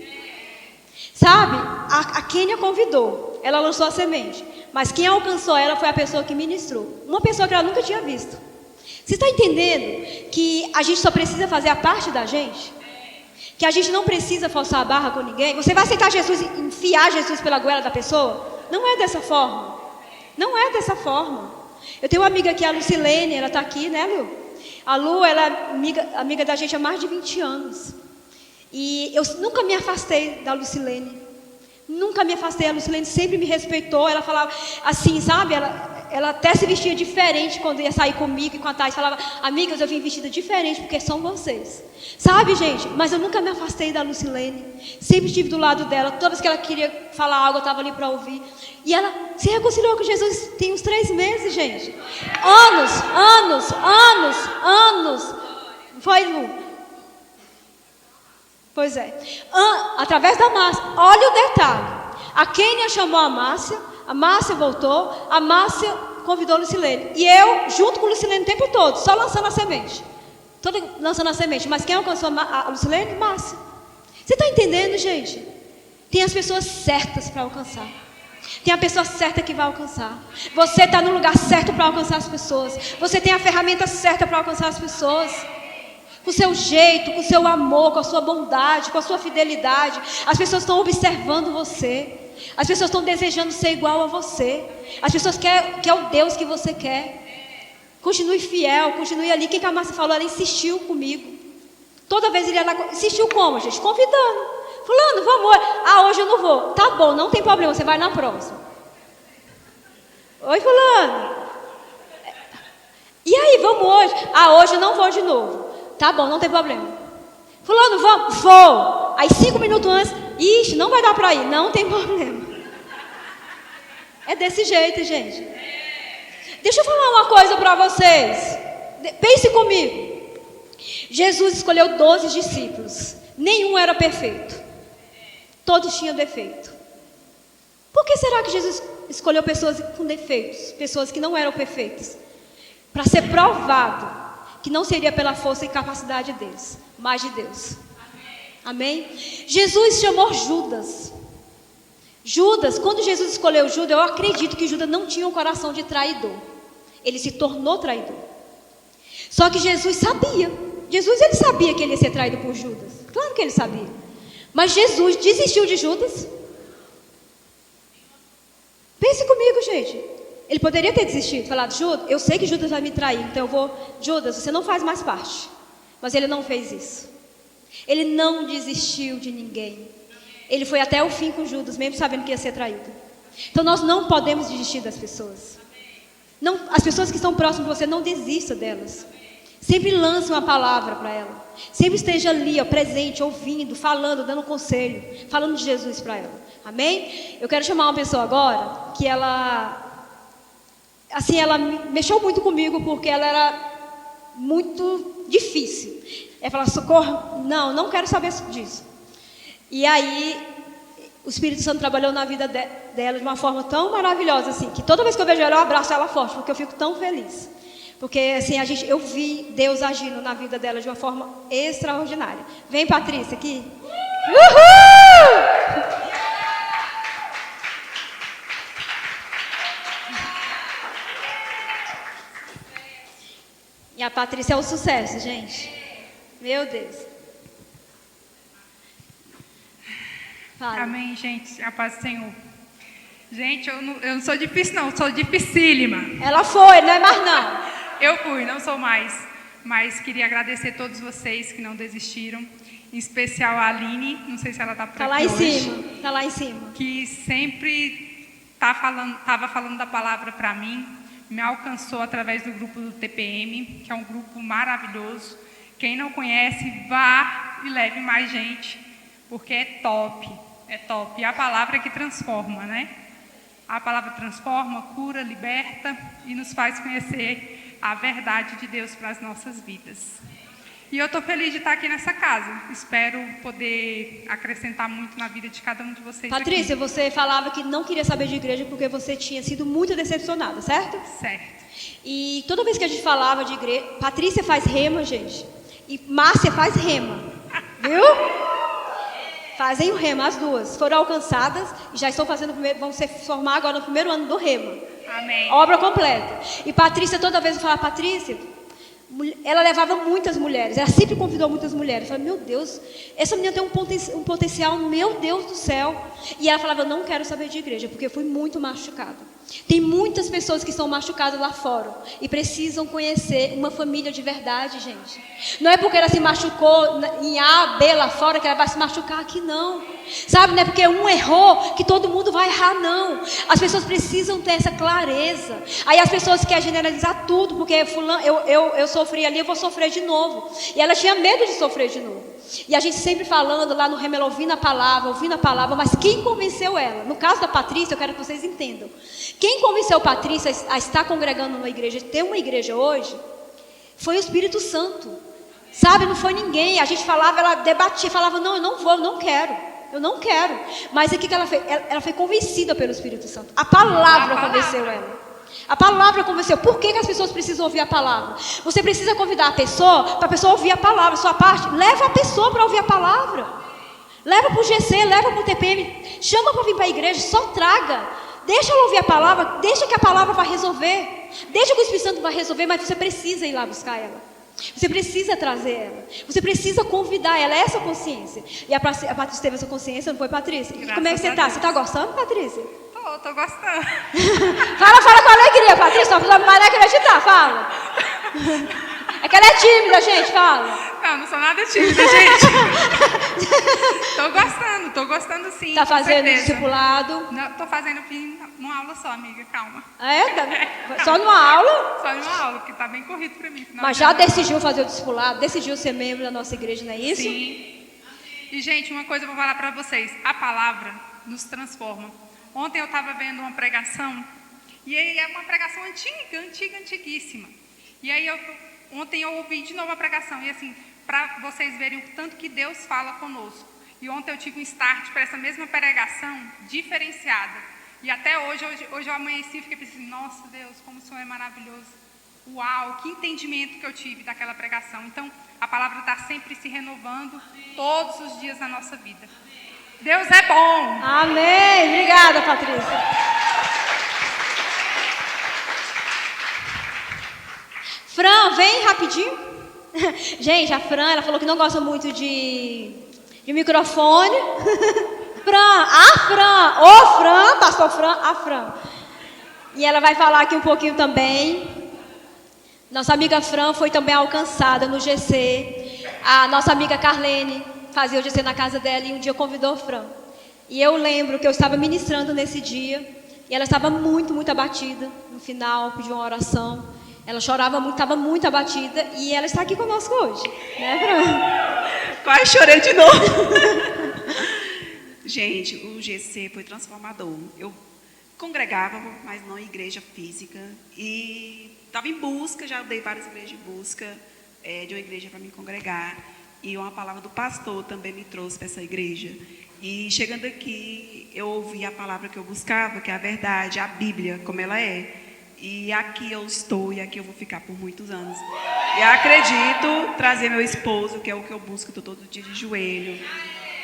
Sabe, a Kênia convidou, ela lançou a semente, mas quem alcançou ela foi a pessoa que ministrou, uma pessoa que ela nunca tinha visto. Você está entendendo que a gente só precisa fazer a parte da gente? Que a gente não precisa forçar a barra com ninguém? Você vai aceitar Jesus e enfiar Jesus pela goela da pessoa? Não é dessa forma. Não é dessa forma. Eu tenho uma amiga aqui, a Lucilene, ela está aqui, né, Lu? A Lu, ela é amiga da gente há mais de 20 anos. E eu nunca me afastei da Lucilene. Nunca me afastei. A Lucilene sempre me respeitou. Ela falava assim, sabe? Ela até se vestia diferente quando ia sair comigo e com a Thais. Falava, amigas, eu vim vestida diferente porque são vocês. Sabe, gente? Mas eu nunca me afastei da Lucilene. Sempre estive do lado dela. Toda vez que ela queria falar algo, eu estava ali para ouvir. E ela se reconciliou com Jesus tem uns 3 meses, gente. Anos. Foi, Lu? Pois é. Através da Márcia. Olha o detalhe. A Kênia chamou a Márcia voltou, a Márcia convidou a Lucilene. E eu, junto com a Lucilene o tempo todo, só lançando a semente. Lançando a semente. Mas quem alcançou a Lucilene? Márcia. Você está entendendo, gente? Tem as pessoas certas para alcançar. Tem a pessoa certa que vai alcançar. Você está no lugar certo para alcançar as pessoas. Você tem a ferramenta certa para alcançar as pessoas. Com o seu jeito, com o seu amor, com a sua bondade, com a sua fidelidade. As pessoas estão observando você. As pessoas estão desejando ser igual a você. As pessoas querem o Deus que você quer. Continue fiel, continue ali. Quem que a Márcia falou? Ela insistiu comigo. Toda vez ele insistiu como, gente? Convidando. Fulano, vamos. Hoje eu não vou. Tá bom, não tem problema, você vai na próxima. Oi, fulano. E aí, vamos hoje? Hoje eu não vou de novo. Tá bom, não tem problema. Fulano, vamos? Vou. Aí 5 minutos antes, ixi, não vai dar para ir. Não tem problema. É desse jeito, gente. Deixa eu falar uma coisa para vocês. Pense comigo. Jesus escolheu 12 discípulos. Nenhum era perfeito. Todos tinham defeito. Por que será que Jesus escolheu pessoas com defeitos? Pessoas que não eram perfeitas? Para ser provado que não seria pela força e capacidade deles, mas de Deus. Amém? Jesus chamou Judas. Judas, quando Jesus escolheu Judas, eu acredito que Judas não tinha um coração de traidor. Ele se tornou traidor. Só que Jesus sabia. Ele sabia que ele ia ser traído por Judas. Claro que ele sabia. Mas Jesus desistiu de Judas. Pense comigo, gente. Ele poderia ter desistido, falado, Judas, eu sei que Judas vai me trair, então eu vou, Judas, você não faz mais parte. Mas ele não fez isso. Ele não desistiu de ninguém. Ele foi até o fim com Judas, mesmo sabendo que ia ser traído. Então nós não podemos desistir das pessoas. Não, as pessoas que estão próximas de você, não desista delas. Sempre lance uma palavra para ela. Sempre esteja ali, presente, ouvindo, falando, dando conselho, falando de Jesus para ela. Amém? Eu quero chamar uma pessoa agora que ela mexeu muito comigo porque ela era muito difícil. Ela falou, socorro, não quero saber disso. E aí, o Espírito Santo trabalhou na vida dela de uma forma tão maravilhosa, assim, que toda vez que eu vejo ela, eu abraço ela forte, porque eu fico tão feliz. Porque, assim, eu vi Deus agindo na vida dela de uma forma extraordinária. Vem, Patrícia, aqui. Uhul! E a Patrícia é um sucesso, gente. Meu Deus. Fala. Amém, gente. A paz do Senhor. Gente, eu não sou difícil, não. Sou dificílima. Ela foi, não é mais não. Eu fui, não sou mais. Mas queria agradecer a todos vocês que não desistiram. Em especial a Aline, não sei se ela está por Tá aqui lá em hoje, cima, tá lá em cima. que sempre estava falando da palavra para mim, me alcançou através do grupo do TPM, que é um grupo maravilhoso. Quem não conhece, vá e leve mais gente, porque é top, é top. E a palavra é que transforma, né? A palavra transforma, cura, liberta e nos faz conhecer a verdade de Deus para as nossas vidas. E eu estou feliz de estar aqui nessa casa. Espero poder acrescentar muito na vida de cada um de vocês. Patrícia, aqui. você falava que não queria saber de igreja porque você tinha sido muito decepcionada, certo? Certo. E toda vez que a gente falava de igreja, Patrícia faz rema, gente, e Márcia faz rema, viu? Fazem o rema, as duas. Foram alcançadas e já estão fazendo, vão se formar agora no primeiro ano do rema. Amém. Obra completa. E Patrícia, toda vez eu falava, Patrícia, ela levava muitas mulheres, ela sempre convidou muitas mulheres. Eu falei, meu Deus, essa menina tem um potencial, meu Deus do céu. E ela falava, eu não quero saber de igreja, porque eu fui muito machucada. Tem muitas pessoas que estão machucadas lá fora e precisam conhecer uma família de verdade, gente. Não é porque ela se machucou em A, B lá fora que ela vai se machucar aqui, não. Sabe, não é porque um errou que todo mundo vai errar, não. As pessoas precisam ter essa clareza. Aí as pessoas querem generalizar tudo, porque fulano, eu sofri ali, eu vou sofrer de novo. E ela tinha medo de sofrer de novo. E a gente sempre falando lá no rema, ela ouvindo a palavra, mas quem convenceu ela? No caso da Patrícia, eu quero que vocês entendam. Quem convenceu a Patrícia a estar congregando numa igreja, ter uma igreja hoje, foi o Espírito Santo. Sabe, não foi ninguém. A gente falava, ela debatia, falava, não, eu não vou, eu não quero. Mas o que ela fez? Ela foi convencida pelo Espírito Santo. A palavra convenceu ela. A palavra convenceu. Por que as pessoas precisam ouvir a palavra? Você precisa convidar a pessoa para a pessoa ouvir a palavra. Sua parte, leva a pessoa para ouvir a palavra. Leva para o GC, leva para o TPM. Chama para vir para a igreja, só traga. Deixa ela ouvir a palavra, deixa que a palavra vai resolver. Deixa que o Espírito Santo vai resolver, mas você precisa ir lá buscar ela. Você precisa trazer ela. Você precisa convidar ela. É essa consciência. E a Patrícia teve essa consciência, não foi, Patrícia? E como é que você está? Você está gostando, Patrícia? Tô gostando. Fala com alegria, Patrícia. Não vai acreditar, fala. É que ela é tímida, gente, fala. Não sou nada tímida, gente. Tô gostando sim. Tá fazendo discipulado? Não, tô fazendo numa aula só, amiga, calma. Só numa aula? Só numa aula, porque tá bem corrido pra mim. Mas já decidiu fazer o discipulado? Decidiu ser membro da nossa igreja, não é isso? Sim. E, gente, uma coisa eu vou falar pra vocês. A palavra nos transforma. Ontem eu estava vendo uma pregação, e aí é uma pregação antiguíssima. E aí ontem eu ouvi de novo a pregação, e assim, para vocês verem o tanto que Deus fala conosco. E ontem eu tive um start para essa mesma pregação diferenciada. E até hoje eu amanheci e fiquei pensando, nossa Deus, como o Senhor é maravilhoso. Uau, que entendimento que eu tive daquela pregação. Então, a palavra está sempre se renovando todos os dias na nossa vida. Deus é bom. Amém. Obrigada, Patrícia. Fran, vem rapidinho. Gente, a Fran, ela falou que não gosta muito de microfone. Fran, pastor Fran, a Fran. E ela vai falar aqui um pouquinho também. Nossa amiga Fran foi também alcançada no GC. A nossa amiga Carlene fazia o GC na casa dela e um dia convidou a Fran. E eu lembro que eu estava ministrando nesse dia e ela estava muito, muito abatida. No final, pediu uma oração. Ela chorava muito, estava muito abatida e ela está aqui conosco hoje. Né, Fran? Quase chorei de novo. Gente, o GC foi transformador. Eu congregava, mas não em igreja física. E estava em busca, já dei várias igrejas em busca de uma igreja para me congregar. E uma palavra do pastor também me trouxe para essa igreja. E chegando aqui, eu ouvi a palavra que eu buscava, que é a verdade, a Bíblia, como ela é. E aqui eu estou e aqui eu vou ficar por muitos anos. E acredito trazer meu esposo, que é o que eu busco, estou todo dia de joelho.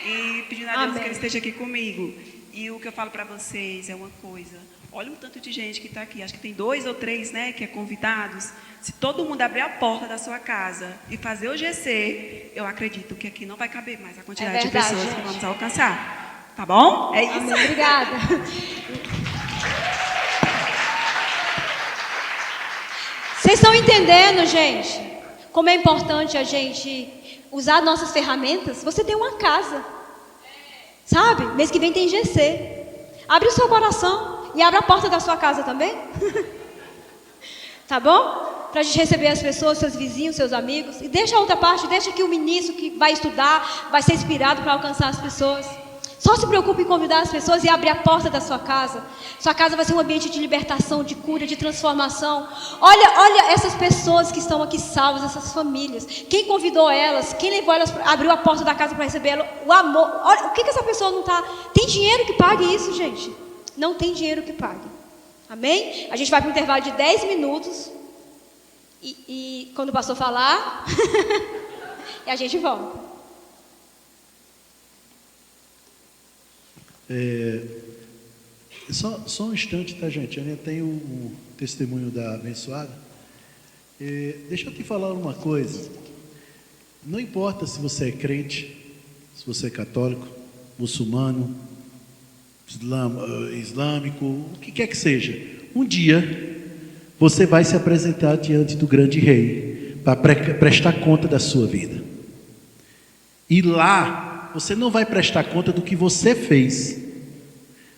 E pedindo a Deus que ele esteja aqui comigo. E o que eu falo para vocês é uma coisa. Olha o tanto de gente que está aqui. Acho que tem 2 ou 3, né, que é convidados. Se todo mundo abrir a porta da sua casa e fazer o GC, eu acredito que aqui não vai caber mais a quantidade de pessoas que vamos alcançar. Tá bom? É isso. Amém. Obrigada. Vocês estão entendendo, gente? Como é importante a gente usar nossas ferramentas? Você tem uma casa. Sabe? Mês que vem tem GC. Abre o seu coração e abre a porta da sua casa também. Tá bom? Para a gente receber as pessoas, seus vizinhos, seus amigos. E deixa a outra parte, deixa que o ministro que vai estudar, vai ser inspirado para alcançar as pessoas. Só se preocupe em convidar as pessoas e abrir a porta da sua casa. Sua casa vai ser um ambiente de libertação, de cura, de transformação. Olha essas pessoas que estão aqui salvas, essas famílias. Quem convidou elas? Quem levou elas, abriu a porta da casa para receber elas? O amor. Olha, o que essa pessoa não está... Tem dinheiro que pague isso, gente? Não tem dinheiro que pague. Amém? A gente vai para um intervalo de 10 minutos. E quando o pastor falar, e a gente volta. Só um instante, tá, gente? Eu ainda tenho o testemunho da abençoada. Deixa eu te falar uma coisa. Não importa se você é crente, se você é católico, muçulmano, islâmico, o que quer que seja. Um dia você vai se apresentar diante do grande rei para prestar conta da sua vida. E lá você não vai prestar conta do que você fez,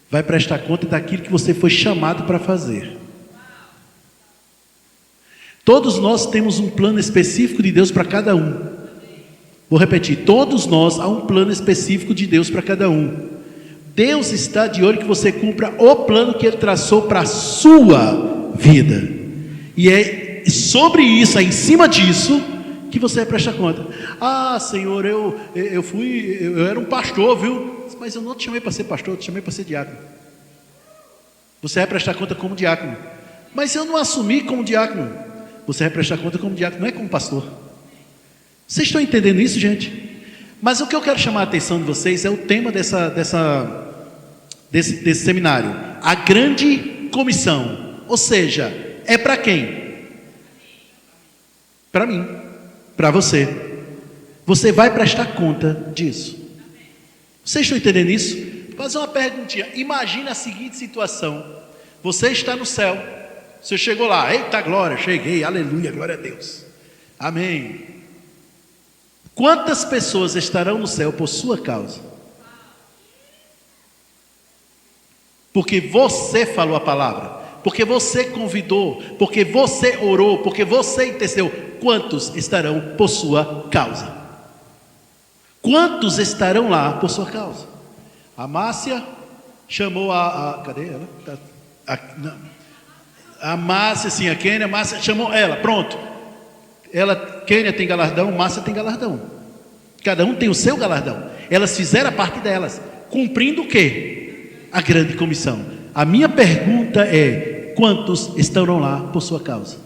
vai prestar conta daquilo que você foi chamado para fazer. Todos nós temos um plano específico de Deus para cada um. Vou repetir, todos nós há um plano específico de Deus para cada um. Deus está de olho que você cumpra o plano que Ele traçou para a sua vida. E é sobre isso, é em cima disso, que você vai prestar conta. Ah, Senhor, eu era um pastor, viu? Mas eu não te chamei para ser pastor, eu te chamei para ser diácono. Você vai prestar conta como diácono. Mas eu não assumi como diácono. Você vai prestar conta como diácono, não é como pastor. Vocês estão entendendo isso, gente? Mas o que eu quero chamar a atenção de vocês é o tema desse seminário. A grande comissão. Ou seja, é para quem? Para mim, para você. Você vai prestar conta disso. Vocês estão entendendo isso? Vou fazer uma perguntinha. Imagina a seguinte situação. Você está no céu. Você chegou lá. Eita glória, cheguei. Aleluia, glória a Deus. Amém. Quantas pessoas estarão no céu por sua causa? Porque você falou a palavra, porque você convidou, porque você orou, porque você intercedeu. Quantos estarão por sua causa? Quantos estarão lá por sua causa? A Márcia chamou cadê ela? A Márcia, sim, a Kênia, a Márcia chamou ela, pronto. Kênia tem galardão, Márcia tem galardão. Cada um tem o seu galardão. Elas fizeram a parte delas, cumprindo o quê? A grande comissão. A minha pergunta é: quantos estarão lá por sua causa?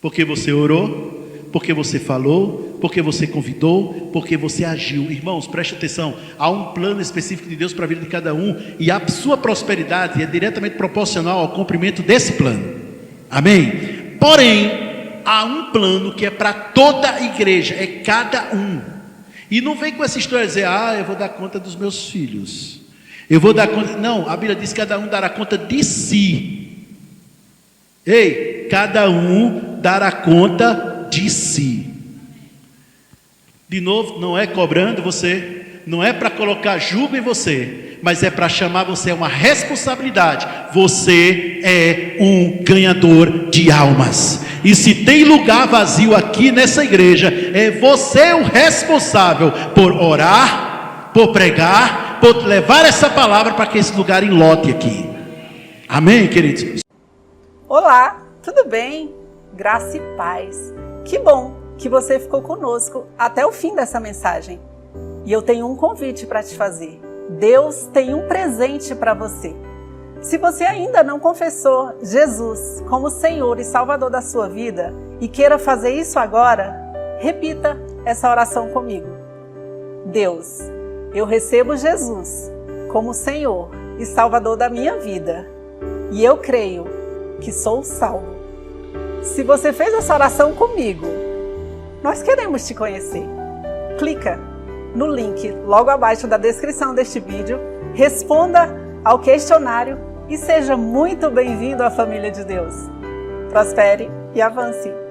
Porque você orou, porque você falou, porque você convidou, porque você agiu. Irmãos, preste atenção. Há um plano específico de Deus para a vida de cada um, e a sua prosperidade é diretamente proporcional ao cumprimento desse plano. Amém? Porém, há um plano que é para toda a igreja, é cada um. E não vem com essa história de dizer: eu vou dar conta dos meus filhos, eu vou dar conta. Não, a Bíblia diz que cada um dará conta de si. Ei, cada um dará conta de si. De novo, não é cobrando você, não é para colocar julgo em você, mas é para chamar você a uma responsabilidade. Você é um ganhador de almas. E se tem lugar vazio aqui nessa igreja, é você o responsável por orar, por pregar, por levar essa palavra para que esse lugar enlote aqui. Amém, queridos? Olá, tudo bem? Graça e paz. Que bom que você ficou conosco até o fim dessa mensagem. E eu tenho um convite para te fazer. Deus tem um presente para você. Se você ainda não confessou Jesus como Senhor e Salvador da sua vida e queira fazer isso agora, repita essa oração comigo. Deus, eu recebo Jesus como Senhor e Salvador da minha vida e eu creio que sou salvo. Se você fez essa oração comigo, nós queremos te conhecer. Clica no link logo abaixo da descrição deste vídeo, responda ao questionário e seja muito bem-vindo à família de Deus. prospere e avance.